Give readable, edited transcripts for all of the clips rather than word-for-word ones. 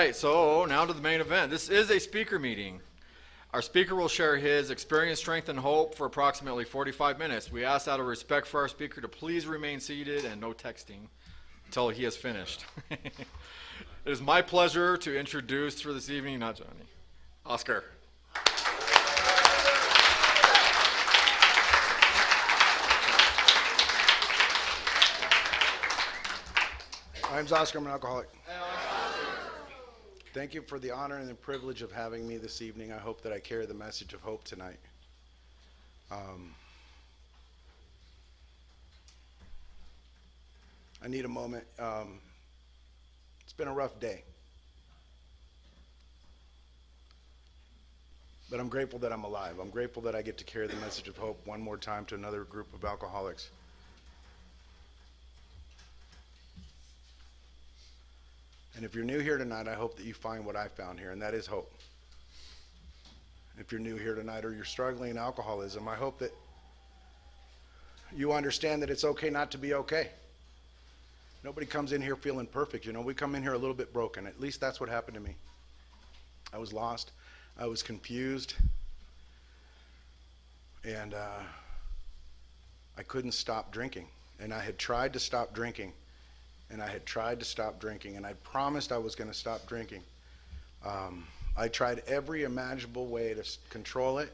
right, so now to the main event. This is a speaker meeting. Our speaker will share his experience, strength, and hope for approximately 45 minutes. We ask out of respect for our speaker to please remain seated and no texting until he has finished. It is my pleasure to introduce for this evening, not Johnny, Oscar. My name's Oscar. I'm an alcoholic. Thank you for the honor and the privilege of having me this evening. I hope that I carry the message of hope tonight. I need a moment. It's been a rough day. But I'm grateful that I'm alive. I'm grateful that I get to carry the message of hope one more time to another group of alcoholics. And if you're new here tonight, I hope that you find what I found here, and that is hope. If you're new here tonight or you're struggling in alcoholism, I hope that you understand that it's okay not to be okay. Nobody comes in here feeling perfect. We come in here a little bit broken. At least that's what happened to me. I was lost. I was confused. And I couldn't stop drinking. And I had tried to stop drinking. And I had tried to stop drinking, and I promised I was going to stop drinking. I tried every imaginable way to control it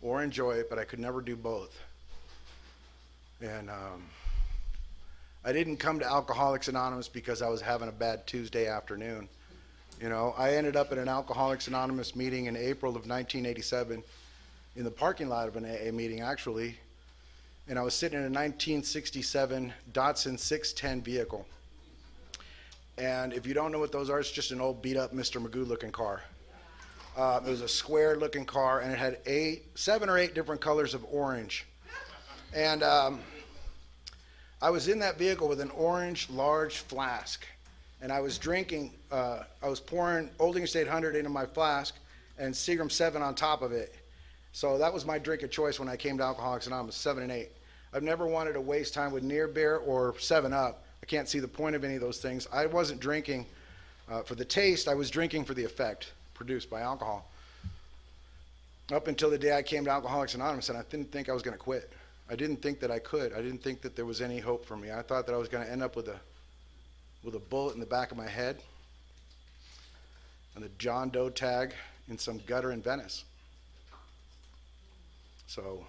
or enjoy it, but I could never do both. And I didn't come to Alcoholics Anonymous because I was having a bad Tuesday afternoon. I ended up at an Alcoholics Anonymous meeting in April of 1987 in the parking lot of an AA meeting, actually. And I was sitting in a 1967 Datsun 610 vehicle. And if you don't know what those are, it's just an old beat-up Mr. Magoo-looking car. It was a square-looking car, and it had 7 or 8 different colors of orange. And I was in that vehicle with an orange large flask, and I was drinking. I was pouring Old English 800 into my flask and Seagram 7 on top of it. So that was my drink of choice when I came to Alcoholics Anonymous, 7 and 8. I've never wanted to waste time with Near Beer or 7-Up. I can't see the point of any of those things. I wasn't drinking for the taste. I was drinking for the effect produced by alcohol. Up until the day I came to Alcoholics Anonymous, and I didn't think I was going to quit. I didn't think that I could. I didn't think that there was any hope for me. I thought that I was going to end up with a bullet in the back of my head and a John Doe tag in some gutter in Venice. So,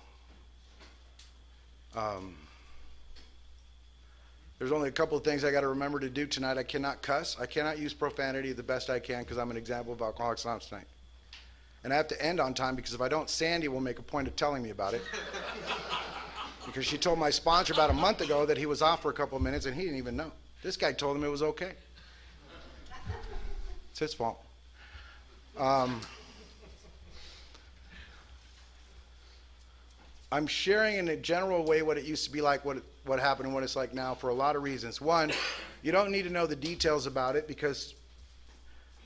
there's only a couple of things I got to remember to do tonight. I cannot cuss. I cannot use profanity the best I can because I'm an example of Alcoholics Anonymous tonight. And I have to end on time because if I don't, Sandy will make a point of telling me about it. Because she told my sponsor about a month ago that he was off for a couple of minutes and he didn't even know. This guy told him it was okay. It's his fault. I'm sharing in a general way what it used to be like, what happened and what it's like now for a lot of reasons. One, you don't need to know the details about it because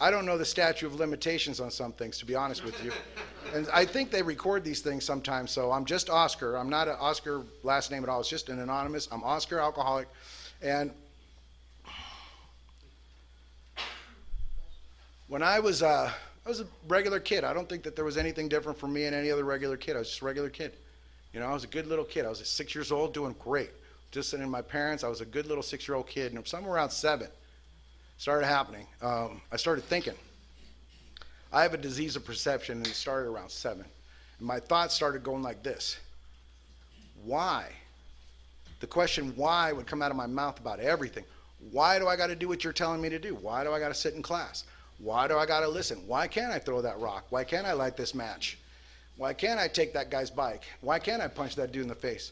I don't know the statute of limitations on some things, to be honest with you. And I think they record these things sometimes, so I'm just Oscar. I'm not an Oscar last name at all. It's just an anonymous. I'm Oscar, alcoholic. And when I was a regular kid. I don't think that there was anything different from me and any other regular kid. I was just a regular kid. I was a good little kid. I was 6 years old doing great. Just sitting in my parents. I was a good little 6-year-old kid. And somewhere around 7, started happening. I started thinking. I have a disease of perception, and it started around 7. And my thoughts started going like this. Why? The question why would come out of my mouth about everything. Why do I got to do what you're telling me to do? Why do I got to sit in class? Why do I got to listen? Why can't I throw that rock? Why can't I light this match? Why can't I take that guy's bike? Why can't I punch that dude in the face?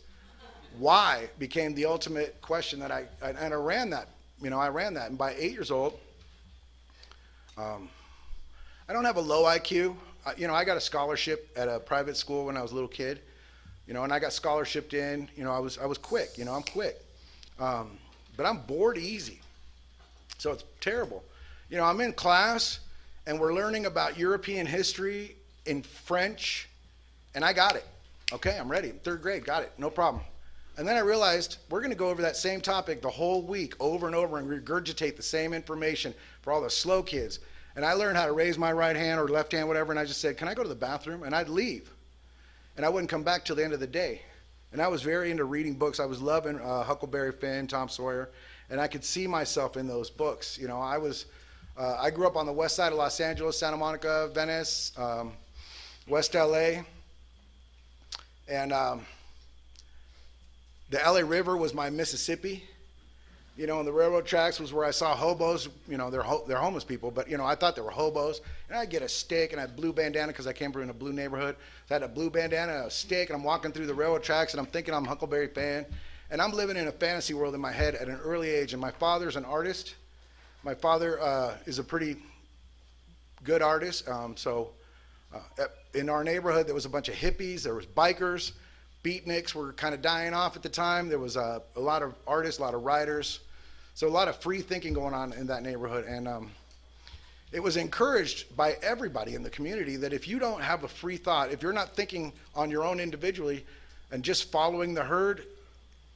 Why became the ultimate question that I ran that. I ran that. And by 8 years old, I don't have a low IQ. I got a scholarship at a private school when I was a little kid, and I got scholarshiped in. I was quick. I'm quick, but I'm bored easy. So it's terrible. I'm in class and we're learning about European history in French, and I got it. Okay, I'm ready. 3rd grade, got it, no problem. And then I realized we're going to go over that same topic the whole week over and over and regurgitate the same information for all the slow kids. And I learned how to raise my right hand or left hand, whatever, and I just said, can I go to the bathroom? And I'd leave. And I wouldn't come back till the end of the day. And I was very into reading books. I was loving Huckleberry Finn, Tom Sawyer, and I could see myself in those books. You know, I grew up on the west side of Los Angeles, Santa Monica, Venice, West LA, and the LA River was my Mississippi. You know, and the railroad tracks was where I saw hobos. You know, they're homeless people, but, you know, I thought they were hobos. And I'd get a stick, and I had blue bandana because I came from a blue neighborhood. So I had a blue bandana and a stick, and I'm walking through the railroad tracks, and I'm thinking I'm Huckleberry Finn. And I'm living in a fantasy world in my head at an early age. And my father's an artist. My father is a pretty good artist. In our neighborhood, there was a bunch of hippies. There was bikers. Beatniks were kind of dying off at the time. There was a lot of artists, a lot of writers. So a lot of free thinking going on in that neighborhood. And it was encouraged by everybody in the community that if you don't have a free thought, if you're not thinking on your own individually and just following the herd,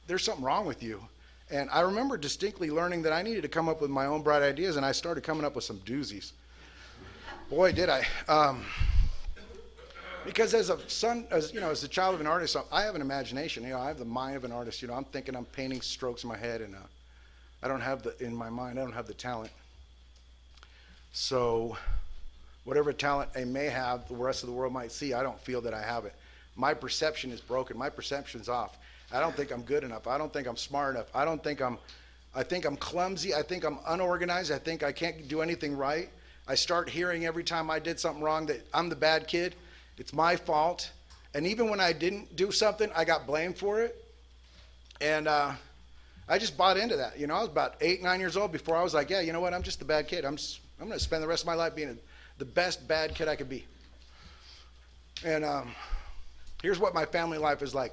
there's something wrong with you. And I remember distinctly learning that I needed to come up with my own bright ideas, and I started coming up with some doozies. Boy, did I. Because as a son, as a child of an artist, I have an imagination. You know, I have the mind of an artist. You know, I'm thinking I'm painting strokes in my head, and I don't have in my mind, I don't have the talent. So whatever talent I may have, the rest of the world might see, I don't feel that I have it. My perception is broken. My perception's off. I don't think I'm good enough. I don't think I'm smart enough. I think I'm clumsy. I think I'm unorganized. I think I can't do anything right. I start hearing every time I did something wrong that I'm the bad kid. It's my fault. And even when I didn't do something, I got blamed for it. And I just bought into that. You know, I was about 8, 9 years old before I was like, yeah, you know what? I'm just the bad kid. I'm going to spend the rest of my life being the best bad kid I could be. And here's what my family life is like.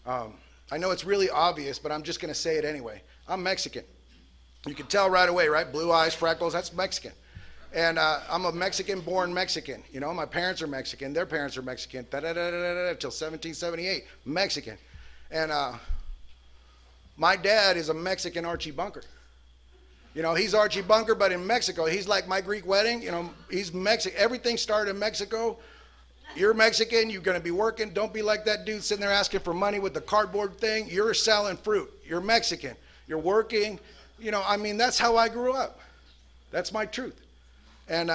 I know it's really obvious, but I'm just going to say it anyway. I'm Mexican. You can tell right away, right? Blue eyes, freckles, that's Mexican. And I'm a Mexican-born Mexican. You know, my parents are Mexican. Their parents are Mexican. Till 1778, Mexican. And my dad is a Mexican Archie Bunker. You know, he's Archie Bunker, but in Mexico. He's like My Greek Wedding. You know, he's Mexican. Everything started in Mexico. You're Mexican. You're going to be working. Don't be like that dude sitting there asking for money with the cardboard thing. You're selling fruit. You're Mexican. You're working. You know, I mean, that's how I grew up. That's my truth. And,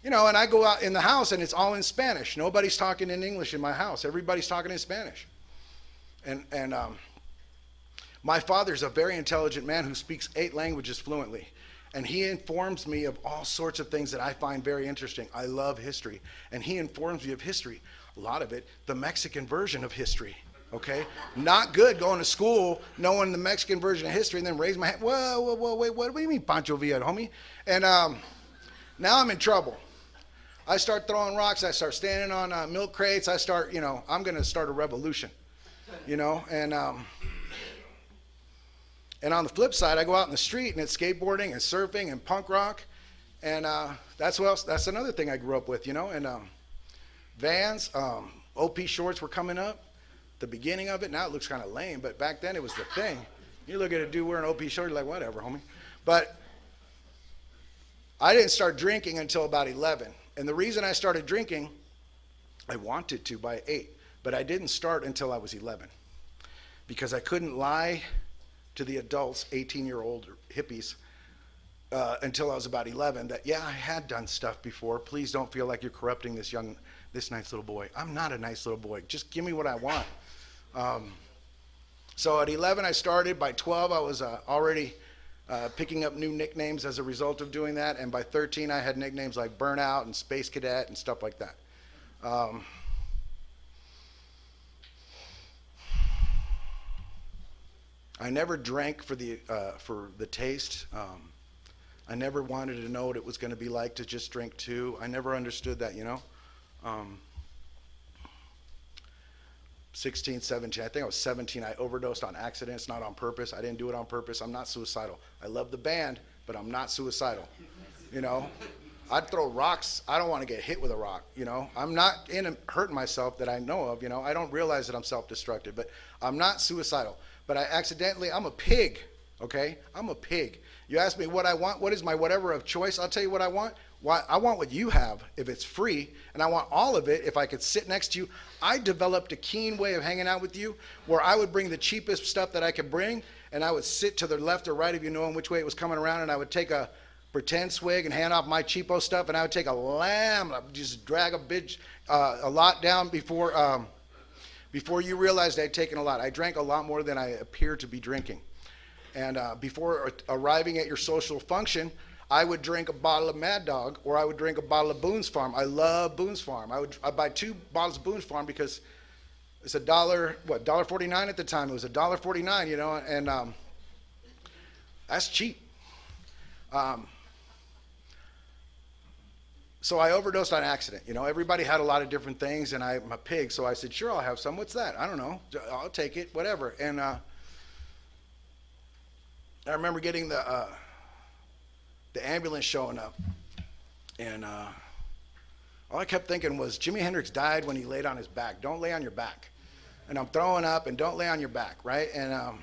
you know, and I go out in the house and it's all in Spanish. Nobody's talking in English in my house. Everybody's talking in Spanish. And my father's a very intelligent man who speaks 8 languages fluently. And he informs me of all sorts of things that I find very interesting. I love history. And he informs me of history. A lot of it, the Mexican version of history. Okay? Not good going to school knowing the Mexican version of history and then raise my hand. Whoa, wait, what do you mean Pancho Villa, homie? And now I'm in trouble. I start throwing rocks. I start standing on milk crates. I start, you know, I'm going to start a revolution, you know. And on the flip side, I go out in the street and it's skateboarding and surfing and punk rock. And that's another thing I grew up with, you know. And Vans, OP shorts were coming up. The beginning of it, now it looks kind of lame, but back then it was the thing. You look at a dude wearing OP shorts, you're like, whatever, homie. But I didn't start drinking until about 11. And the reason I started drinking, I wanted to by 8, but I didn't start until I was 11. Because I couldn't lie to the adults, 18-year-old hippies, until I was about 11, that, yeah, I had done stuff before. Please don't feel like you're corrupting this nice little boy. I'm not a nice little boy. Just give me what I want. So at 11 I started. By 12 I was already picking up new nicknames as a result of doing that. And by 13 I had nicknames like Burnout and Space Cadet and stuff like that. I never drank for the taste. I never wanted to know what it was going to be like to just drink too. I never understood that, you know. 16, 17, I think I was 17, I overdosed on accident. It's not on purpose. I didn't do it on purpose. I'm not suicidal. I love the band, but I'm not suicidal. You know, I'd throw rocks. I don't want to get hit with a rock, you know. I'm not hurting myself that I know of, you know. I don't realize that I'm self-destructive, but I'm not suicidal. But I'm a pig, okay? I'm a pig. You ask me what I want, what is my whatever of choice, I'll tell you what I want. I want what you have if it's free, and I want all of it if I could sit next to you. I developed a keen way of hanging out with you where I would bring the cheapest stuff that I could bring, and I would sit to the left or right of you knowing which way it was coming around, and I would take a pretend swig and hand off my cheapo stuff, and I would take a lamb, I would just drag a lot down before you realized I'd taken a lot. I drank a lot more than I appeared to be drinking. And before arriving at your social function, I would drink a bottle of Mad Dog, or I would drink a bottle of Boone's Farm. I love Boone's Farm. I'd buy 2 bottles of Boone's Farm because it's $1.49 at the time. It was $1.49, you know, and that's cheap. So I overdosed on accident. You know, everybody had a lot of different things, and I'm a pig, so I said, sure, I'll have some. What's that? I don't know. I'll take it, whatever. And I remember getting the ambulance showing up, and all I kept thinking was, Jimi Hendrix died when he laid on his back. Don't lay on your back. And I'm throwing up, and don't lay on your back, right? And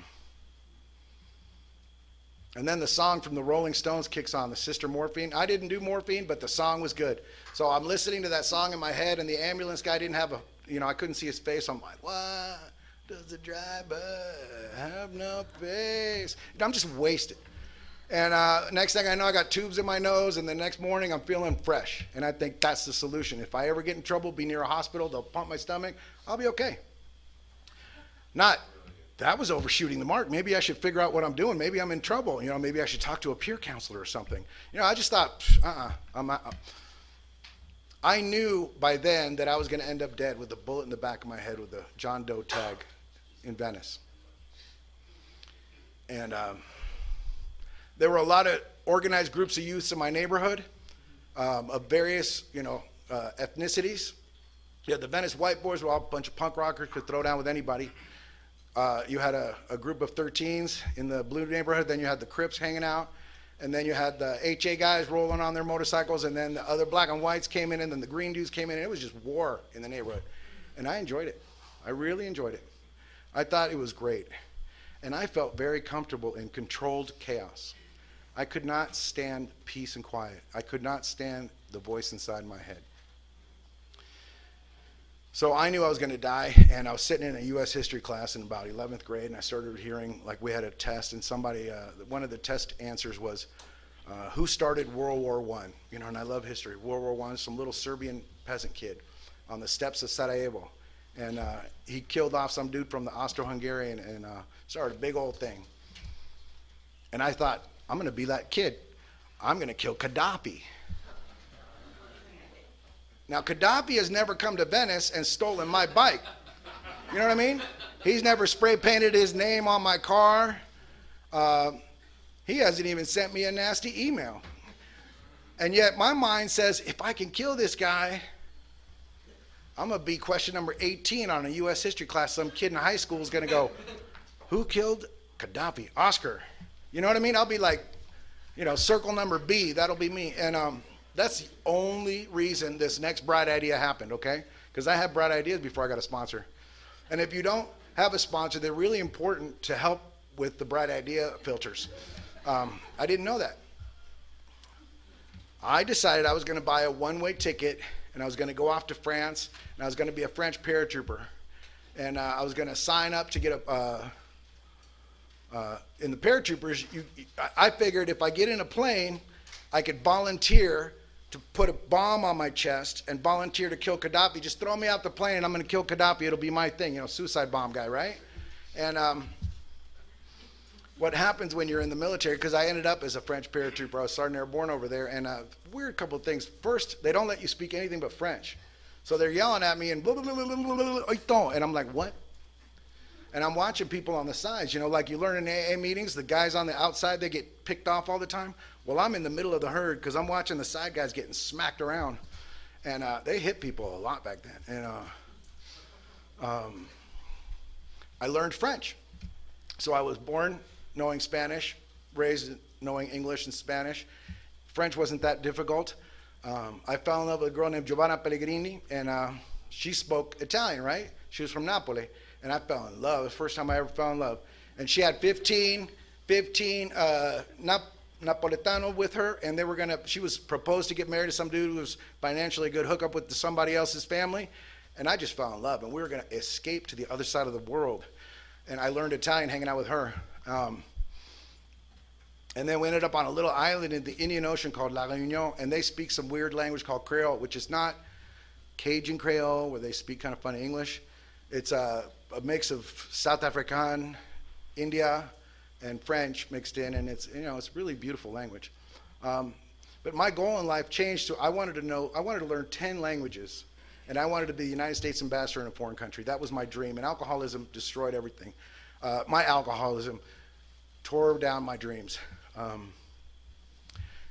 then the song from the Rolling Stones kicks on, the Sister Morphine. I didn't do morphine, but the song was good. So I'm listening to that song in my head, and the ambulance guy didn't have I couldn't see his face. I'm like, why does the driver have no face? I'm just wasted. And next thing I know, I got tubes in my nose, and the next morning I'm feeling fresh. And I think that's the solution. If I ever get in trouble, be near a hospital, they'll pump my stomach, I'll be okay. That was overshooting the mark. Maybe I should figure out what I'm doing. Maybe I'm in trouble. You know, maybe I should talk to a peer counselor or something. You know, I just thought, I knew by then that I was going to end up dead with a bullet in the back of my head with a John Doe tag in Venice. And there were a lot of organized groups of youths in my neighborhood of various, ethnicities. You had the Venice White Boys, were all a bunch of punk rockers, could throw down with anybody. You had a group of 13s in the blue neighborhood. Then you had the Crips hanging out. And then you had the HA guys rolling on their motorcycles. And then the other black and whites came in, and then the green dudes came in. And it was just war in the neighborhood. And I enjoyed it. I really enjoyed it. I thought it was great. And I felt very comfortable in controlled chaos. I could not stand peace and quiet. I could not stand the voice inside my head. So I knew I was going to die, and I was sitting in a U.S. history class in about 11th grade, and I started hearing, like, we had a test, and one of the test answers was, who started World War I? You know, and I love history. World War I, some little Serbian peasant kid on the steppes of Sarajevo. And he killed off some dude from the Austro-Hungarian and started a big old thing. And I thought, I'm going to be that kid. I'm going to kill Gaddafi. Now, Gaddafi has never come to Venice and stolen my bike. You know what I mean? He's never spray painted his name on my car. He hasn't even sent me a nasty email. And yet my mind says, if I can kill this guy, I'm going to be question number 18 on a U.S. history class. Some kid in high school is going to go, who killed Gaddafi? Oscar. You know what I mean? I'll be like, circle number B. That'll be me. And that's the only reason this next bright idea happened, okay? Because I had bright ideas before I got a sponsor. And if you don't have a sponsor, they're really important to help with the bright idea filters. I didn't know that. I decided I was going to buy a one-way ticket, and I was going to go off to France, and I was going to be a French paratrooper. And I was going to sign up to get in the paratroopers. I figured if I get in a plane, I could volunteer to put a bomb on my chest and volunteer to kill Gaddafi. Just throw me out the plane and I'm going to kill Gaddafi. It'll be my thing, suicide bomb guy, right? And what happens when you're in the military, because I ended up as a French paratrooper. I was Sergeant Airborne over there, and weird couple of things. First, they don't let you speak anything but French. So they're yelling at me and blah, blah, blah, blah, blah, blah, blah, and I'm like, what? And I'm watching people on the sides, like you learn in AA meetings, the guys on the outside, they get picked off all the time. Well, I'm in the middle of the herd because I'm watching the side guys getting smacked around. And they hit people a lot back then. And I learned French. So I was born knowing Spanish, raised knowing English and Spanish. French wasn't that difficult. I fell in love with a girl named Giovanna Pellegrini, and she spoke Italian, right? She was from Napoli. And I fell in love. It was the first time I ever fell in love. And she had 15 15 Napolitano with her, and she was proposed to get married to some dude who was financially a good hookup with somebody else's family, and I just fell in love, and we were going to escape to the other side of the world, and I learned Italian hanging out with her. And then we ended up on a little island in the Indian Ocean called La Réunion, and they speak some weird language called Creole, which is not Cajun Creole, where they speak kind of funny English. It's a mix of South African, India, and French mixed in, and it's a really beautiful language. But my goal in life changed to I wanted to learn 10 languages, and I wanted to be the United States ambassador in a foreign country. That was my dream, and alcoholism destroyed everything. My alcoholism tore down my dreams.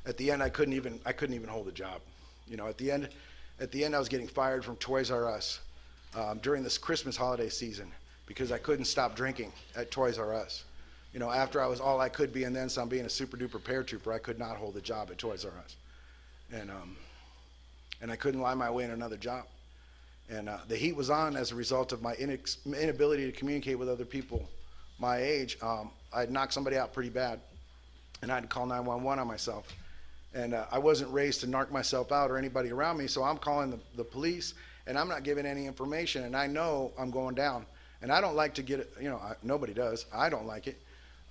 At the end, I couldn't even hold a job. At the end, I was getting fired from Toys R Us during this Christmas holiday season because I couldn't stop drinking at Toys R Us. After I was all I could be and then some, being a super duper paratrooper, I could not hold a job at Toys R Us, and I couldn't lie my way in another job. And the heat was on as a result of my inability to communicate with other people my age. I'd knocked somebody out pretty bad, and I had to call 911 on myself. And I wasn't raised to narc myself out or anybody around me, so I'm calling the police, and I'm not giving any information, and I know I'm going down. And I don't like to get it, nobody does. I don't like it.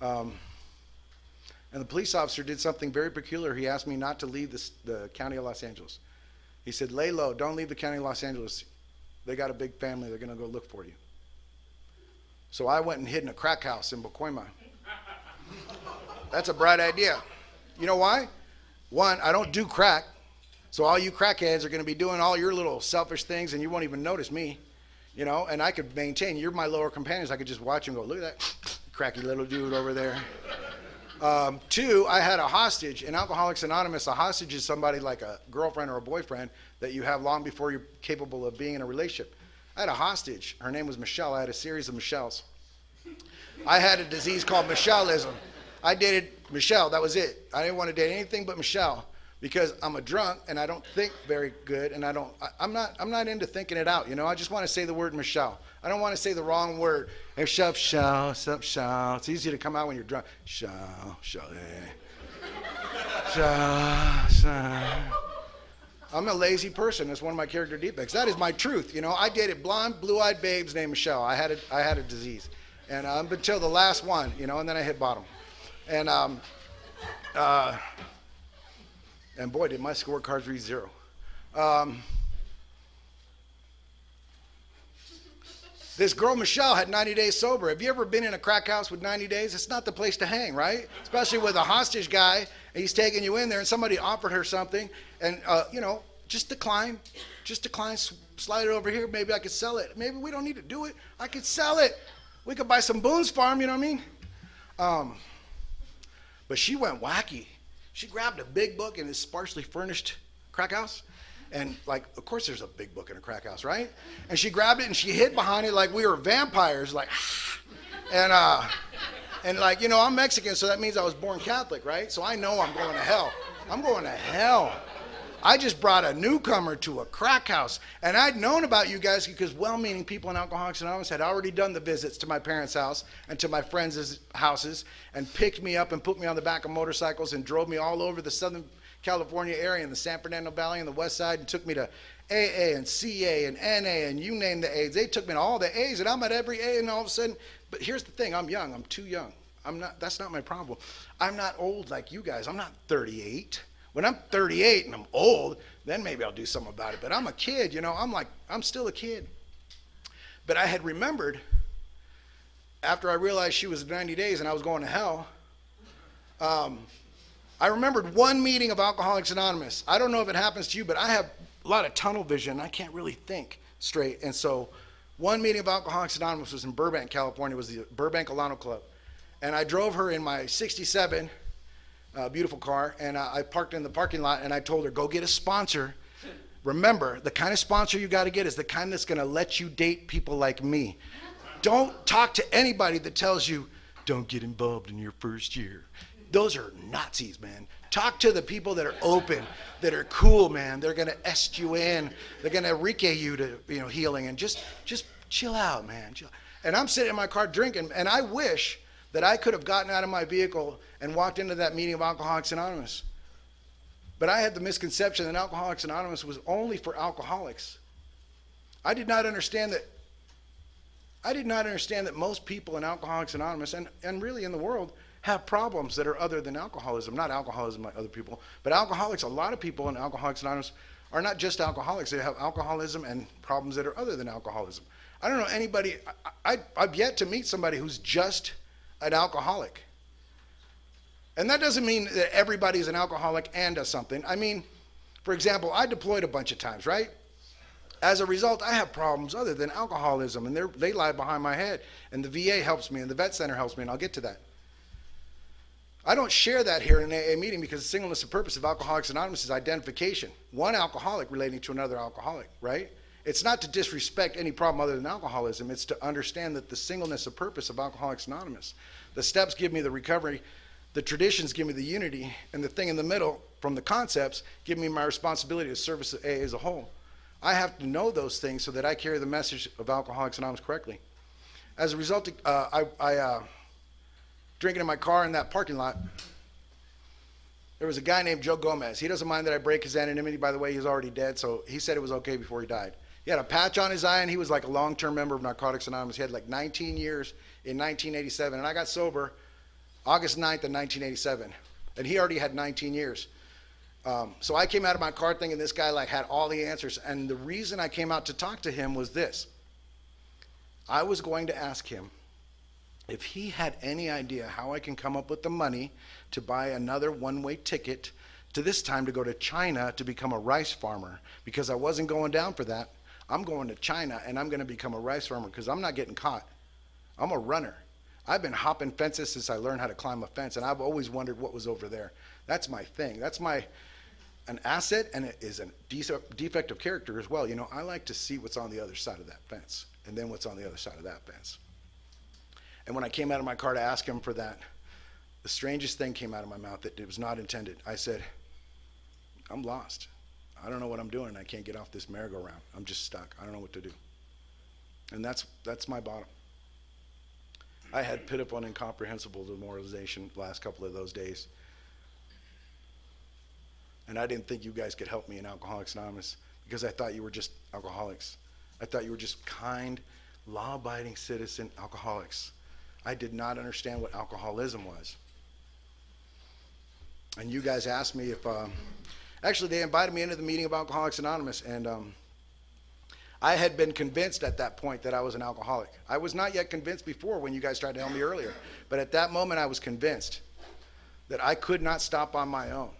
And the police officer did something very peculiar. He asked me not to leave the county of Los Angeles. He said, lay low, don't leave the county of Los Angeles. They got a big family, they're going to go look for you. So I went and hid in a crack house in Bocoima. That's a bright idea. You know why? One, I don't do crack, so all you crackheads are going to be doing all your little selfish things, and you won't even notice me, and I could maintain. You're my lower companions. I could just watch and go, look at that cracky little dude over there. Two, I had a hostage. In Alcoholics Anonymous, a hostage is somebody like a girlfriend or a boyfriend that you have long before you're capable of being in a relationship. I had a hostage. Her name was Michelle. I had a series of Michelles. I had a disease called Michelleism. I dated Michelle. That was it. I didn't want to date anything but Michelle because I'm a drunk and I don't think very good, and I'm not into thinking it out. I just want to say the word Michelle. I don't want to say the wrong word. Hey, Michelle. It's easy to come out when you're drunk. Michelle. I'm a lazy person. That's one of my character defects. That is my truth. I dated blonde, blue-eyed babes named Michelle. I had a disease, and until the last one, and then I hit bottom. And boy, did my scorecards read 0. This girl, Michelle, had 90 days sober. Have you ever been in a crack house with 90 days? It's not the place to hang, right? Especially with a hostage guy, and he's taking you in there, and somebody offered her something, and, just decline, slide it over here. Maybe I could sell it. Maybe we don't need to do it. I could sell it. We could buy some Boone's Farm, you know what I mean? But she went wacky. She grabbed a big book in this sparsely furnished crack house. And of course there's a big book in a crack house, right? And she grabbed it and she hid behind it like we were vampires, and I'm Mexican, so that means I was born Catholic, right? So I know I'm going to hell. I'm going to hell. I just brought a newcomer to a crack house, and I'd known about you guys because well-meaning people in Alcoholics Anonymous had already done the visits to my parents' house and to my friends' houses and picked me up and put me on the back of motorcycles and drove me all over the Southern California area in the San Fernando Valley and the West Side and took me to AA and CA and NA and you name the A's. They took me to all the A's, and I'm at every A, and all of a sudden, but here's the thing, I'm young. I'm too young. That's not my problem. I'm not old like you guys. I'm not 38. When I'm 38 and I'm old, then maybe I'll do something about it. But I'm a kid, I'm still a kid. But I had remembered, after I realized she was 90 days and I was going to hell, I remembered one meeting of Alcoholics Anonymous. I don't know if it happens to you, but I have a lot of tunnel vision. I can't really think straight. And so one meeting of Alcoholics Anonymous was in Burbank, California. It was the Burbank Alano Club. And I drove her in my 67 beautiful car, and I parked in the parking lot, and I told her, go get a sponsor. Remember, the kind of sponsor you got to get is the kind that's going to let you date people like me. Don't talk to anybody that tells you, don't get involved in your first year. Those are Nazis, man. Talk to the people that are open, that are cool, man. They're going to est you in. They're going to Enrique you to, healing, and just chill out, man. Chill. And I'm sitting in my car drinking, and I wish that I could have gotten out of my vehicle and walked into that meeting of Alcoholics Anonymous. But I had the misconception that Alcoholics Anonymous was only for alcoholics. I did not understand that most people in Alcoholics Anonymous and really in the world have problems that are other than alcoholism. Not alcoholism like other people, but alcoholics. A lot of people in Alcoholics Anonymous are not just alcoholics. They have alcoholism and problems that are other than alcoholism. I don't know anybody, I've yet to meet somebody who's just an alcoholic. And that doesn't mean that everybody's an alcoholic and does something. I mean, for example, I deployed a bunch of times, right? As a result, I have problems other than alcoholism, and they lie behind my head. And the VA helps me, and the vet center helps me, and I'll get to that. I don't share that here in an AA meeting because the singleness of purpose of Alcoholics Anonymous is identification. One alcoholic relating to another alcoholic, right? It's not to disrespect any problem other than alcoholism. It's to understand that the singleness of purpose of Alcoholics Anonymous. The steps give me the recovery, the traditions give me the unity, and the thing in the middle from the concepts give me my responsibility to service AA as a whole. I have to know those things so that I carry the message of Alcoholics Anonymous correctly. As a result, drinking in my car in that parking lot, there was a guy named Joe Gomez. He doesn't mind that I break his anonymity. By the way, he's already dead, so he said it was okay before he died. He had a patch on his eye, and he was like a long-term member of Narcotics Anonymous. He had like 19 years in 1987, and I got sober August 9th of 1987, and he already had 19 years. So I came out of my car thinking this guy like had all the answers, and the reason I came out to talk to him was this. I was going to ask him if he had any idea how I can come up with the money to buy another one-way ticket to this time to go to China to become a rice farmer, because I wasn't going down for that. I'm going to China and I'm going to become a rice farmer because I'm not getting caught. I'm a runner. I've been hopping fences since I learned how to climb a fence, and I've always wondered what was over there. That's my thing. That's an asset, and it is a defect of character as well. You know, I like to see what's on the other side of that fence and then what's on the other side of that fence. And when I came out of my car to ask him for that, the strangest thing came out of my mouth that it was not intended. I said, I'm lost. I don't know what I'm doing. I can't get off this merry-go-round. I'm just stuck. I don't know what to do. And that's my bottom. I had pitiful and incomprehensible demoralization the last couple of those days. And I didn't think you guys could help me in Alcoholics Anonymous because I thought you were just alcoholics. I thought you were just kind, law-abiding citizen alcoholics. I did not understand what alcoholism was. And you guys asked me if, actually they invited me into the meeting of Alcoholics Anonymous, and I had been convinced at that point that I was an alcoholic. I was not yet convinced before when you guys tried to help me earlier, but at that moment I was convinced that I could not stop on my own.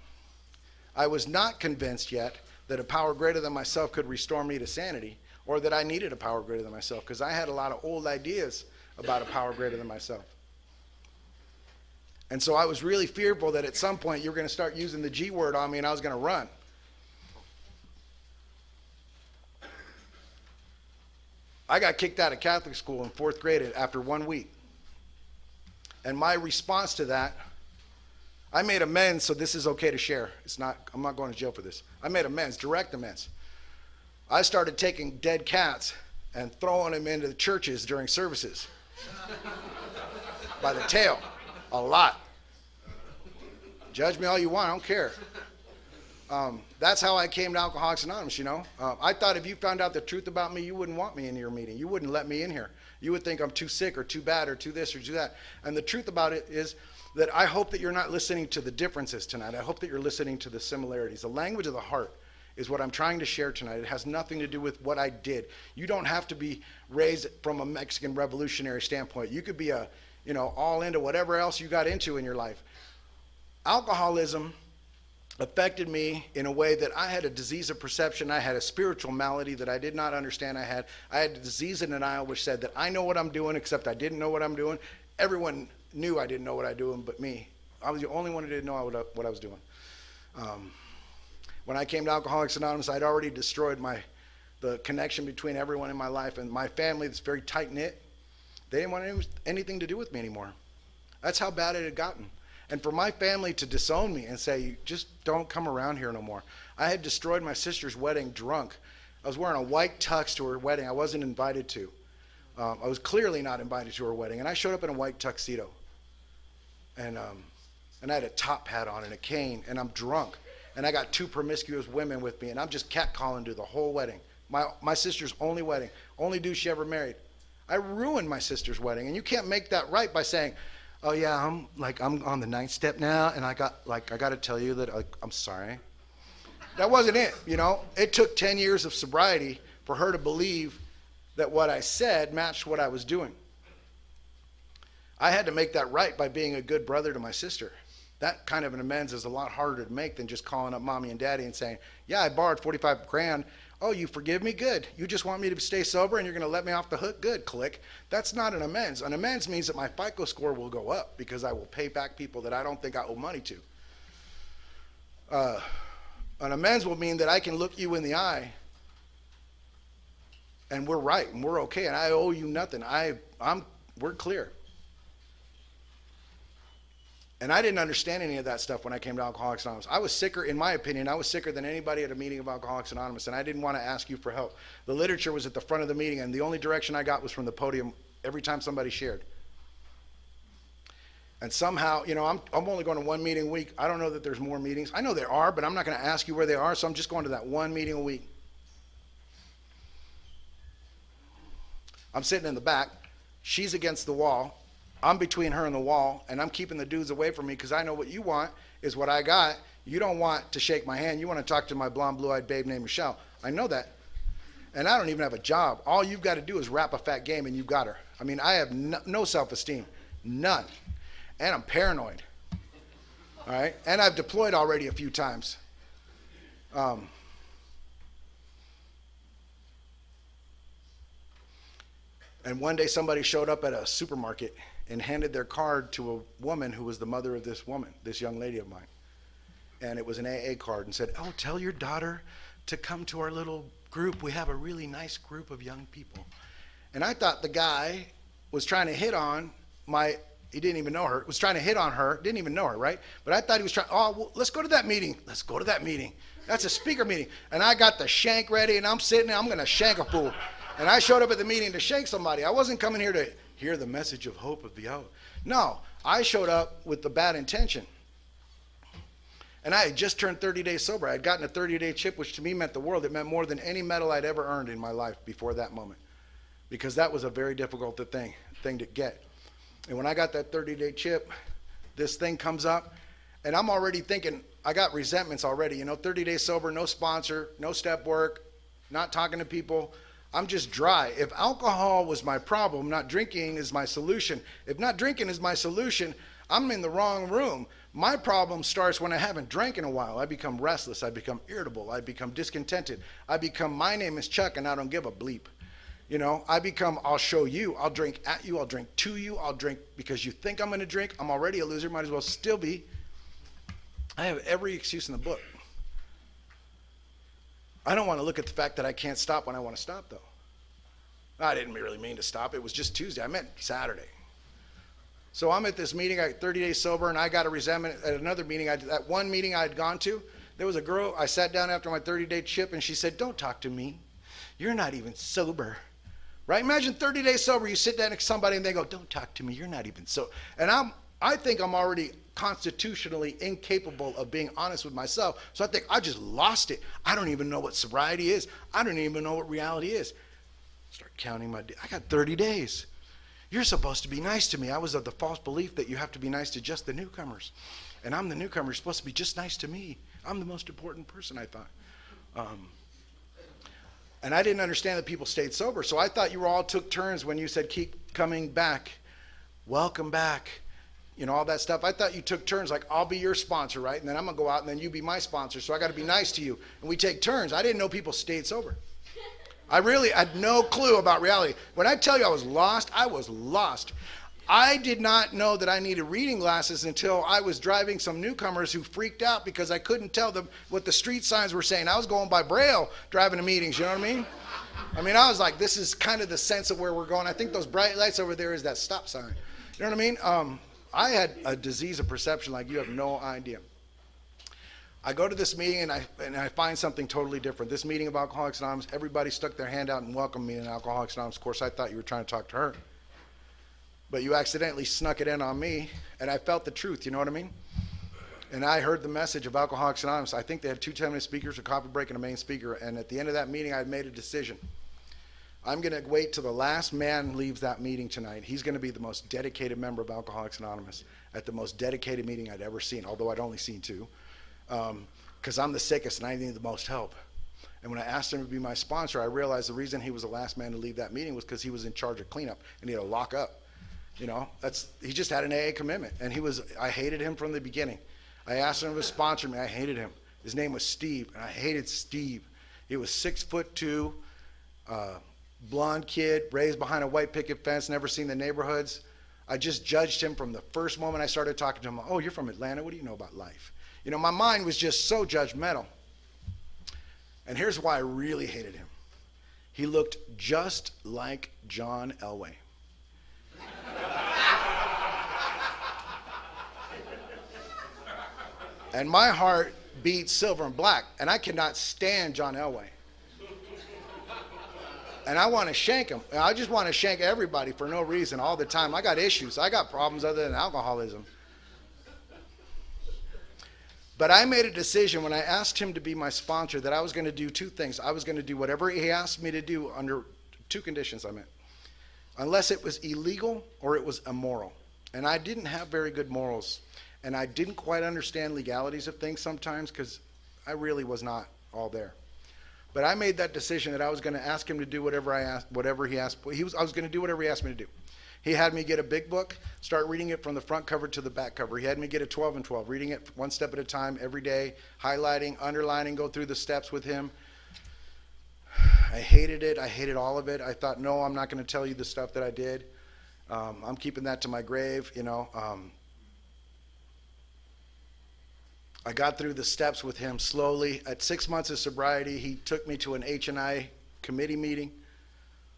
I was not convinced yet that a power greater than myself could restore me to sanity, or that I needed a power greater than myself, because I had a lot of old ideas about a power greater than myself. And so I was really fearful that at some point you were going to start using the G word on me and I was going to run. I got kicked out of Catholic school in 4th grade after 1 week. And my response to that, I made amends, so this is okay to share. I'm not going to jail for this. I made amends, direct amends. I started taking dead cats and throwing them into the churches during services. By the tail. A lot. Judge me all you want, I don't care. That's how I came to Alcoholics Anonymous, you know. I thought if you found out the truth about me, you wouldn't want me in your meeting. You wouldn't let me in here. You would think I'm too sick or too bad or too this or too that. And the truth about it is that I hope that you're not listening to the differences tonight. I hope that you're listening to the similarities. The language of the heart is what I'm trying to share tonight. It has nothing to do with what I did. You don't have to be raised from a Mexican revolutionary standpoint. You could be all into whatever else you got into in your life. Alcoholism affected me in a way that I had a disease of perception. I had a spiritual malady that I did not understand I had. I had a disease of denial which said that I know what I'm doing, except I didn't know what I'm doing. Everyone knew I didn't know what I was doing but me. I was the only one who didn't know what I was doing. When I came to Alcoholics Anonymous, I'd already destroyed the connection between everyone in my life, and my family that's very tight-knit, they didn't want anything to do with me anymore. That's how bad it had gotten. And for my family to disown me and say, just don't come around here no more. I had destroyed my sister's wedding drunk. I was wearing a white tux to her wedding I wasn't invited to. I was clearly not invited to her wedding, and I showed up in a white tuxedo. and I had a top hat on and a cane, and I'm drunk, and I got two promiscuous women with me, and I'm just catcalling to the whole wedding. My sister's only wedding, only dude she ever married. I ruined my sister's wedding, and you can't make that right by saying, "Oh yeah, I'm on the ninth step now, and I got to tell you that I'm sorry." That wasn't it, you know. It took 10 years of sobriety for her to believe that what I said matched what I was doing. I had to make that right by being a good brother to my sister. That kind of an amends is a lot harder to make than just calling up mommy and daddy and saying, "Yeah, I borrowed 45 grand. Oh, you forgive me? Good. You just want me to stay sober and you're going to let me off the hook? Good, click." That's not an amends. An amends means that my FICO score will go up because I will pay back people that I don't think I owe money to. An amends will mean that I can look you in the eye and we're right and we're okay and I owe you nothing. We're clear. And I didn't understand any of that stuff when I came to Alcoholics Anonymous. I was sicker, in my opinion, I was sicker than anybody at a meeting of Alcoholics Anonymous, and I didn't want to ask you for help. The literature was at the front of the meeting, and the only direction I got was from the podium every time somebody shared. And somehow, you know, I'm only going to one meeting a week. I don't know that there's more meetings. I know there are, but I'm not going to ask you where they are, so I'm just going to that one meeting a week. I'm sitting in the back. She's against the wall. I'm between her and the wall, and I'm keeping the dudes away from me because I know what you want is what I got. You don't want to shake my hand. You want to talk to my blonde, blue-eyed babe named Michelle. I know that. And I don't even have a job. All you've got to do is rap a fat game, and you got her. I mean, I have no self-esteem. None. And I'm paranoid. All right? And I've deployed already a few times. And one day somebody showed up at a supermarket and handed their card to a woman who was the mother of this woman, this young lady of mine. And it was an AA card and said, "Oh, tell your daughter to come to our little group. We have a really nice group of young people." And I thought the guy was trying to hit on he didn't even know her, was trying to hit on her, didn't even know her, right? But I thought he was trying, "Oh, well, let's go to that meeting. Let's go to that meeting. That's a speaker meeting." And I got the shank ready and I'm sitting there, I'm going to shank a fool. And I showed up at the meeting to shank somebody. I wasn't coming here to hear the message of hope of the hour. No, I showed up with the bad intention. And I had just turned 30 days sober. I had gotten a 30-day chip, which to me meant the world. It meant more than any medal I'd ever earned in my life before that moment. Because that was a very difficult thing to get. And when I got that 30-day chip, this thing comes up, and I'm already thinking, I got resentments already. You know, 30 days sober, no sponsor, no step work, not talking to people. I'm just dry. If alcohol was my problem, not drinking is my solution. If not drinking is my solution, I'm in the wrong room. My problem starts when I haven't drank in a while. I become restless. I become irritable. I become discontented. I become, my name is Chuck and I don't give a bleep. You know, I become, I'll show you. I'll drink at you. I'll drink to you. I'll drink because you think I'm going to drink. I'm already a loser. Might as well still be. I have every excuse in the book. I don't want to look at the fact that I can't stop when I want to stop, though. I didn't really mean to stop. It was just Tuesday. I meant Saturday. So I'm at this meeting. I got 30 days sober, and I got a resentment at another meeting. That one meeting I had gone to, there was a girl. I sat down after my 30-day chip, and she said, "Don't talk to me. You're not even sober." Right? Imagine 30 days sober. You sit down next to somebody, and they go, "Don't talk to me. You're not even sober." And I think I'm already constitutionally incapable of being honest with myself. So I think I just lost it. I don't even know what sobriety is. I don't even know what reality is. Start counting my days. I got 30 days. You're supposed to be nice to me. I was of the false belief that you have to be nice to just the newcomers. And I'm the newcomer. You're supposed to be just nice to me. I'm the most important person, I thought. And I didn't understand that people stayed sober. So I thought you all took turns when you said, "Keep coming back. Welcome back." You know, all that stuff. I thought you took turns, like, I'll be your sponsor, right? And then I'm going to go out and then you be my sponsor. So I got to be nice to you. And we take turns. I didn't know people stayed sober. I had no clue about reality. When I tell you I was lost, I was lost. I did not know that I needed reading glasses until I was driving some newcomers who freaked out because I couldn't tell them what the street signs were saying. I was going by Braille driving to meetings, you know what I mean? I was like, this is kind of the sense of where we're going. I think those bright lights over there is that stop sign. You know what I mean? I had a disease of perception like you have no idea. I go to this meeting and I find something totally different. This meeting of Alcoholics Anonymous, everybody stuck their hand out and welcomed me in Alcoholics Anonymous. Of course, I thought you were trying to talk to her. but you accidentally snuck it in on me, and I felt the truth, you know what I mean? And I heard the message of Alcoholics Anonymous. I think they had 2 10-minute speakers, a coffee break, and a main speaker, and at the end of that meeting, I had made a decision. I'm going to wait till the last man leaves that meeting tonight. He's going to be the most dedicated member of Alcoholics Anonymous at the most dedicated meeting I'd ever seen, although I'd only seen 2, because I'm the sickest and I need the most help. And when I asked him to be my sponsor, I realized the reason he was the last man to leave that meeting was because he was in charge of cleanup and he had to lock up. You know, he just had an AA commitment, and I hated him from the beginning. I asked him to sponsor me. I hated him. His name was Steve, and I hated Steve. He was 6'2", blonde kid, raised behind a white picket fence, never seen the neighborhoods. I just judged him from the first moment I started talking to him. Oh, you're from Atlanta. What do you know about life? You know, my mind was just so judgmental. And here's why I really hated him. He looked just like John Elway. And my heart beat silver and black, and I cannot stand John Elway. And I want to shank him. I just want to shank everybody for no reason all the time. I got issues. I got problems other than alcoholism. But I made a decision when I asked him to be my sponsor that I was going to do 2 things. I was going to do whatever he asked me to do under 2 conditions, I meant. Unless it was illegal or it was immoral. And I didn't have very good morals. And I didn't quite understand legalities of things sometimes because I really was not all there. But I made that decision that I was going to ask him to do whatever he asked. I was going to do whatever he asked me to do. He had me get a big book, start reading it from the front cover to the back cover. He had me get a 12 and 12, reading it 1 step at a time every day, highlighting, underlining, go through the steps with him. I hated it. I hated all of it. I thought, no, I'm not going to tell you the stuff that I did. I'm keeping that to my grave, you know. I got through the steps with him slowly. At 6 months of sobriety, he took me to an H&I committee meeting,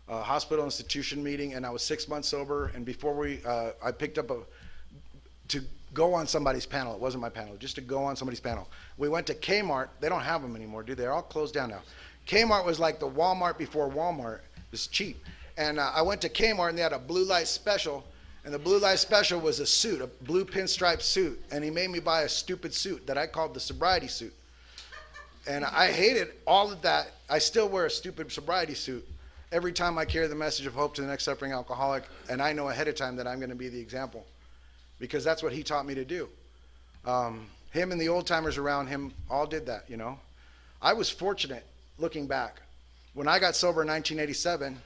a hospital institution meeting, and I was 6 months sober. And before I picked up to go on somebody's panel. It wasn't my panel, just to go on somebody's panel. We went to Kmart. They don't have them anymore, do they? They're all closed down now. Kmart was like the Walmart before Walmart. It's cheap. And I went to Kmart, and they had a blue light special. And the blue light special was a suit, a blue pinstripe suit. And he made me buy a stupid suit that I called the sobriety suit. And I hated all of that. I still wear a stupid sobriety suit every time I carry the message of hope to the next suffering alcoholic. And I know ahead of time that I'm going to be the example, because that's what he taught me to do. Him and the old timers around him all did that, you know. I was fortunate looking back. When I got sober in 1987,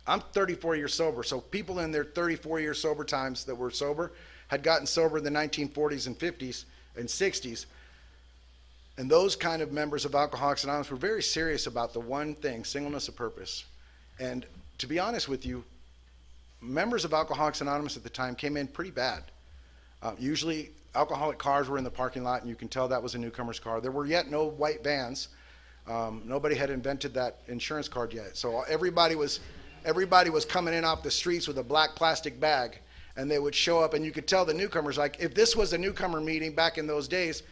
I'm 34 years sober, so people in their 34-year sober times that were sober had gotten sober in the 1940s and 50s and 60s. And those kind of members of Alcoholics Anonymous were very serious about the one thing, singleness of purpose. And to be honest with you, members of Alcoholics Anonymous at the time came in pretty bad. Usually alcoholic cars were in the parking lot, and you can tell that was a newcomer's car. There were yet no white vans. Nobody had invented that insurance card yet. So everybody was coming in off the streets with a black plastic bag, and they would show up, and you could tell the newcomers, like if this was a newcomer meeting back in those days,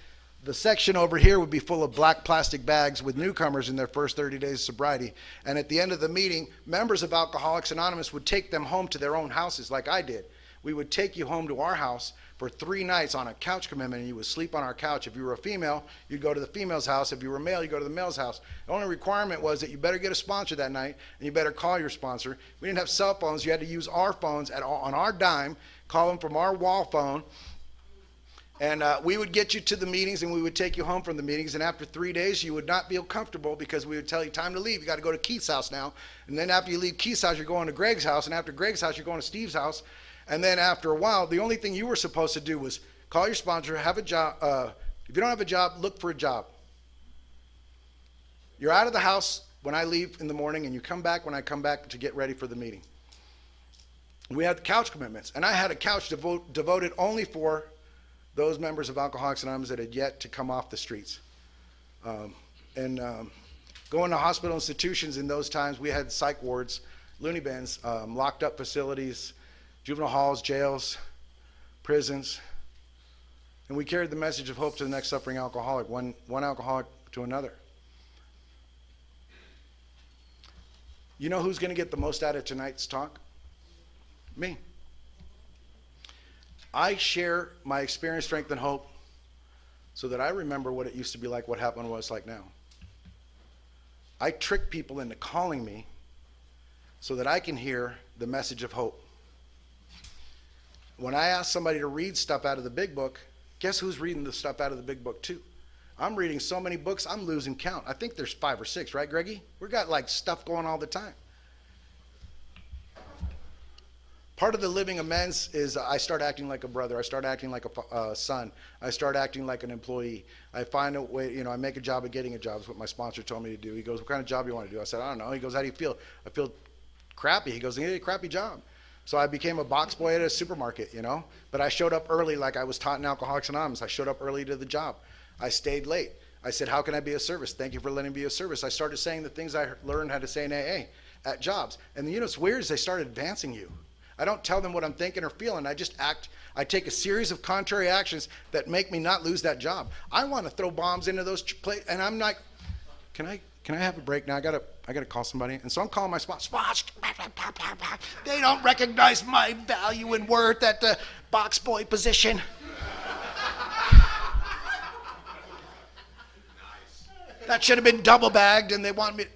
the section over here would be full of black plastic bags with newcomers in their first 30 days of sobriety. And at the end of the meeting, members of Alcoholics Anonymous would take them home to their own houses like I did. We would take you home to our house for 3 nights on a couch commitment, and you would sleep on our couch. If you were a female, you'd go to the female's house. If you were a male, you'd go to the male's house. The only requirement was that you better get a sponsor that night, and you better call your sponsor. We didn't have cell phones. You had to use our phones on our dime, call them from our wall phone, and we would get you to the meetings, and we would take you home from the meetings. And after 3 days, you would not feel comfortable because we would tell you, time to leave. You got to go to Keith's house now. And then after you leave Keith's house, you're going to Greg's house. And after Greg's house, you're going to Steve's house. And then after a while, the only thing you were supposed to do was call your sponsor, have a job. If you don't have a job, look for a job. You're out of the house when I leave in the morning, and you come back when I come back to get ready for the meeting. We had couch commitments, and I had a couch devoted only for those members of Alcoholics Anonymous that had yet to come off the streets. Going to hospital institutions in those times, we had psych wards, loony bins, locked up facilities, juvenile halls, jails, prisons. And we carried the message of hope to the next suffering alcoholic, one alcoholic to another. You know who's going to get the most out of tonight's talk? Me. I share my experience, strength, and hope so that I remember what it used to be like, what happened, what it's like now. I trick people into calling me so that I can hear the message of hope. When I ask somebody to read stuff out of the big book, guess who's reading the stuff out of the big book too? I'm reading so many books, I'm losing count. I think there's 5 or 6, right, Greggy? We got like stuff going all the time. Part of the living amends is I start acting like a brother. I start acting like a son. I start acting like an employee. I find a way, I make a job of getting a job. That's what my sponsor told me to do. He goes, what kind of job do you want to do? I said, I don't know. He goes, how do you feel? I feel crappy. He goes, you need a crappy job. So I became a box boy at a supermarket, But I showed up early like I was taught in Alcoholics Anonymous. I showed up early to the job. I stayed late. I said, how can I be of service? Thank you for letting me be of service. I started saying the things I learned how to say in AA at jobs. And what's weird is they start advancing you. I don't tell them what I'm thinking or feeling. I just act. I take a series of contrary actions that make me not lose that job. I want to throw bombs into those places, and I'm like, can I have a break now? I gotta call somebody. And so I'm calling my sponsor. They don't recognize my value and worth at the box boy position. That should have been double bagged, and they want me.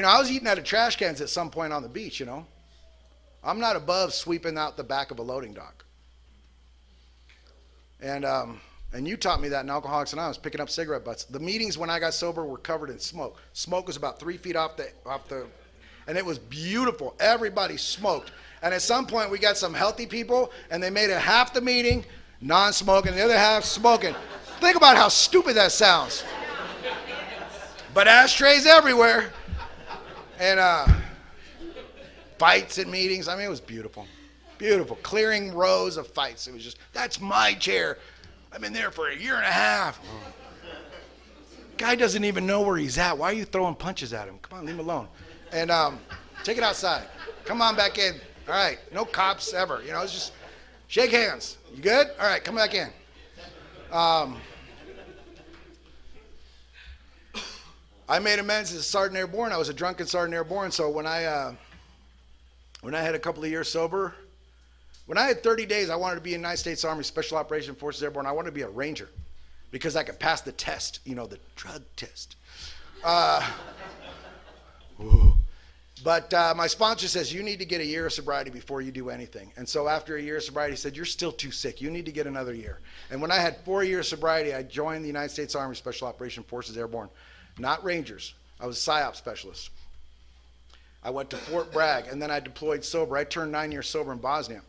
I was eating out of trash cans at some point on the beach, I'm not above sweeping out the back of a loading dock. And you taught me that in Alcoholics Anonymous, picking up cigarette butts. The meetings when I got sober were covered in smoke. Smoke was about 3 feet off the, and it was beautiful. Everybody smoked. And at some point we got some healthy people, and they made it half the meeting non-smoking, and the other half smoking. Think about how stupid that sounds. But ashtrays everywhere. And fights at meetings. It was beautiful. Beautiful. Clearing rows of fights. It was just, that's my chair. I've been there for 1.5 years. Guy doesn't even know where he's at. Why are you throwing punches at him? Come on, leave him alone. And take it outside. Come on back in. All right. No cops ever. It's just shake hands. You good? All right, come back in. I made amends as a Sergeant Airborne. I was a drunken Sergeant Airborne, so when I had a couple of years sober, when I had 30 days, I wanted to be in United States Army Special Operations Forces Airborne. I wanted to be a Ranger because I could pass the test, the drug test. But my sponsor says, you need to get a year of sobriety before you do anything. And so after a year of sobriety, he said, you're still too sick. You need to get another year. And when I had 4 years sobriety, I joined the United States Army Special Operations Forces Airborne. Not Rangers. I was a PSYOP specialist. I went to Fort Bragg, and then I deployed sober. I turned 9 years sober in Bosnia.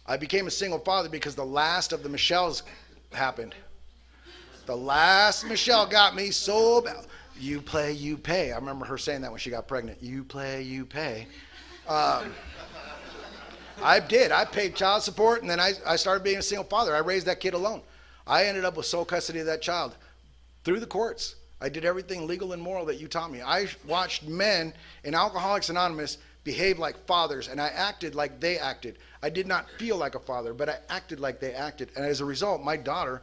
I became a single father because the last of the Michelles happened. The last Michelle got me so bad. You play, you pay. I remember her saying that when she got pregnant. You play, you pay. I did. I paid child support, and then I started being a single father. I raised that kid alone. I ended up with sole custody of that child. Through the courts. I did everything legal and moral that you taught me. I watched men in Alcoholics Anonymous behave like fathers, and I acted like they acted. I did not feel like a father, but I acted like they acted. And as a result, my daughter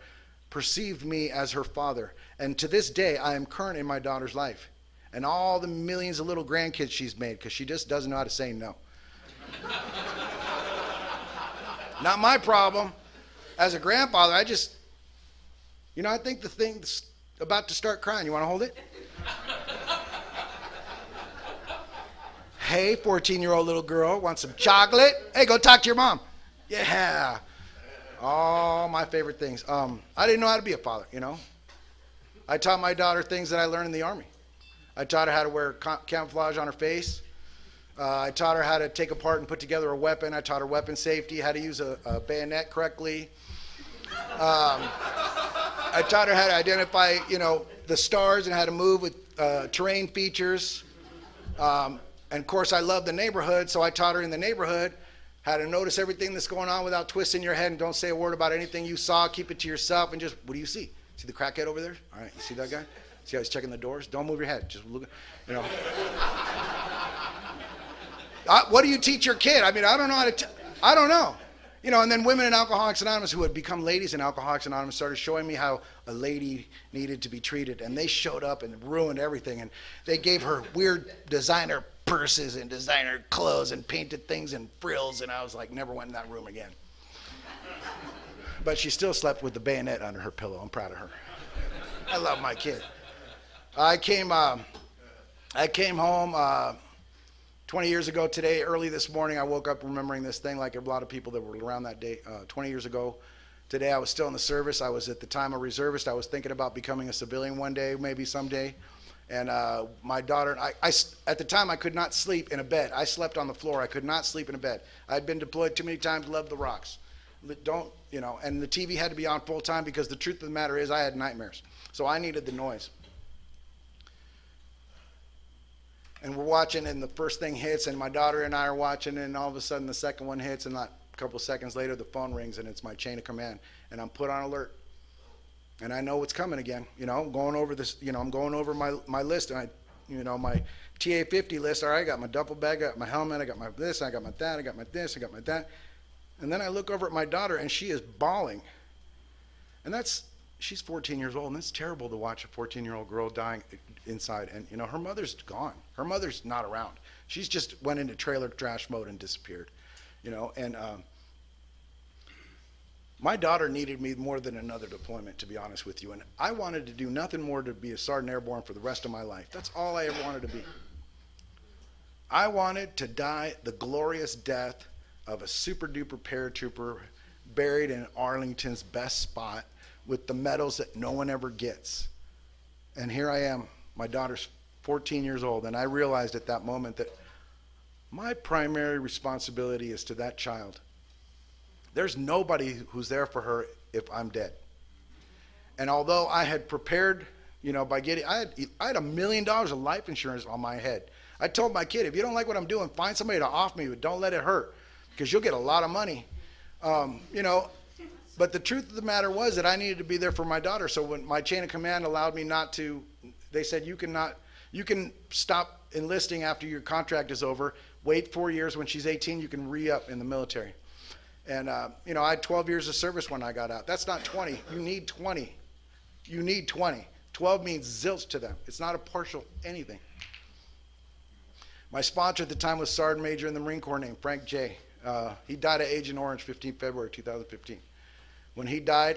perceived me as her father. And to this day, I am current in my daughter's life. And all the millions of little grandkids she's made, because she just doesn't know how to say no. Not my problem. As a grandfather, I think the thing's about to start crying. You want to hold it? Hey, 14-year-old little girl, want some chocolate? Hey, go talk to your mom. Yeah. All my favorite things. I didn't know how to be a father, I taught my daughter things that I learned in the Army. I taught her how to wear camouflage on her face. I taught her how to take apart and put together a weapon. I taught her weapon safety, how to use a bayonet correctly. I taught her how to identify, the stars and how to move with terrain features. And of course, I love the neighborhood, so I taught her in the neighborhood how to notice everything that's going on without twisting your head, and don't say a word about anything you saw. Keep it to yourself, and just, what do you see? See the crackhead over there? All right, you see that guy? See how he's checking the doors? Don't move your head. Just look, what do you teach your kid? I don't know how to I don't know. You know, and then women in Alcoholics Anonymous who had become ladies in Alcoholics Anonymous started showing me how a lady needed to be treated. And they showed up and ruined everything. And they gave her weird designer purses and designer clothes and painted things and frills. And I was like, never went in that room again. But she still slept with the bayonet under her pillow. I'm proud of her. I love my kid. I came home 20 years ago today, early this morning. I woke up remembering this thing like a lot of people that were around that day. 20 years ago today, I was still in the service. I was at the time a reservist. I was thinking about becoming a civilian one day, maybe someday. And my daughter, at the time I could not sleep in a bed. I slept on the floor. I could not sleep in a bed. I'd been deployed too many times, loved the rocks. And the TV had to be on full time because the truth of the matter is I had nightmares. So I needed the noise. And we're watching, and the first thing hits, and my daughter and I are watching, and all of a sudden the second one hits, and not a couple seconds later the phone rings, and it's my chain of command, and I'm put on alert. And I know what's coming again. I'm going over this, I'm going over my list, and my TA-50 list. All right, I got my duffel bag, I got my helmet, I got my this, I got my that, I got my this, I got my that. And then I look over at my daughter, and she is bawling. And she's 14 years old, and it's terrible to watch a 14-year-old girl dying inside. And, her mother's gone. Her mother's not around. She's just went into trailer trash mode and disappeared, And my daughter needed me more than another deployment, to be honest with you. And I wanted to do nothing more to be a Sergeant Airborne for the rest of my life. That's all I ever wanted to be. I wanted to die the glorious death of a super-duper paratrooper buried in Arlington's best spot with the medals that no one ever gets. And here I am, my daughter's 14 years old, and I realized at that moment that my primary responsibility is to that child. There's nobody who's there for her if I'm dead. And although I had prepared, by getting, I had $1 million of life insurance on my head. I told my kid, if you don't like what I'm doing, find somebody to off me, but don't let it hurt, because you'll get a lot of money. But the truth of the matter was that I needed to be there for my daughter. So when my chain of command allowed me not to, they said, you can stop enlisting after your contract is over, wait 4 years, when she's 18, you can re-up in the military. And, I had 12 years of service when I got out. That's not 20. You need 20. You need 20. 12 means zilch to them. It's not a partial anything. My sponsor at the time was Sergeant Major in the Marine Corps named Frank J. He died of Agent Orange 15 February 2015. When he died,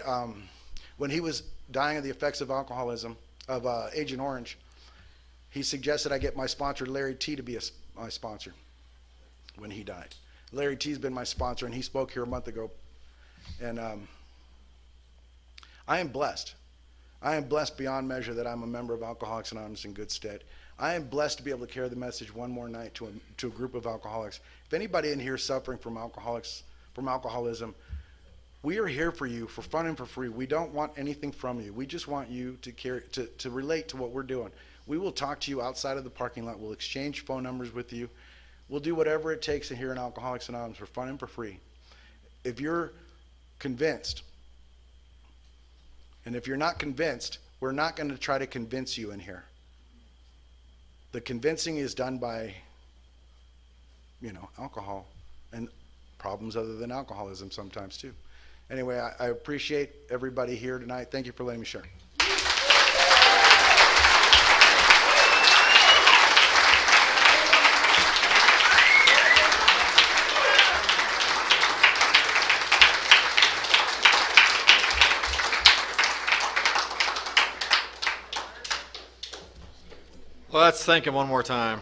when he was dying of the effects of alcoholism, of Agent Orange, he suggested I get my sponsor, Larry T., to be my sponsor when he died. Larry T's been my sponsor, and he spoke here a month ago. And I am blessed. I am blessed beyond measure that I'm a member of Alcoholics Anonymous in good stead. I am blessed to be able to carry the message one more night to a group of alcoholics. If anybody in here is suffering from alcoholism, we are here for you for fun and for free. We don't want anything from you. We just want you to relate to what we're doing. We will talk to you outside of the parking lot. We'll exchange phone numbers with you. We'll do whatever it takes to hear in Alcoholics Anonymous for fun and for free. If you're convinced, and if you're not convinced, we're not going to try to convince you in here. The convincing is done by, alcohol and problems other than alcoholism sometimes too. Anyway, I appreciate everybody here tonight. Thank you for letting me share. Let's thank him one more time.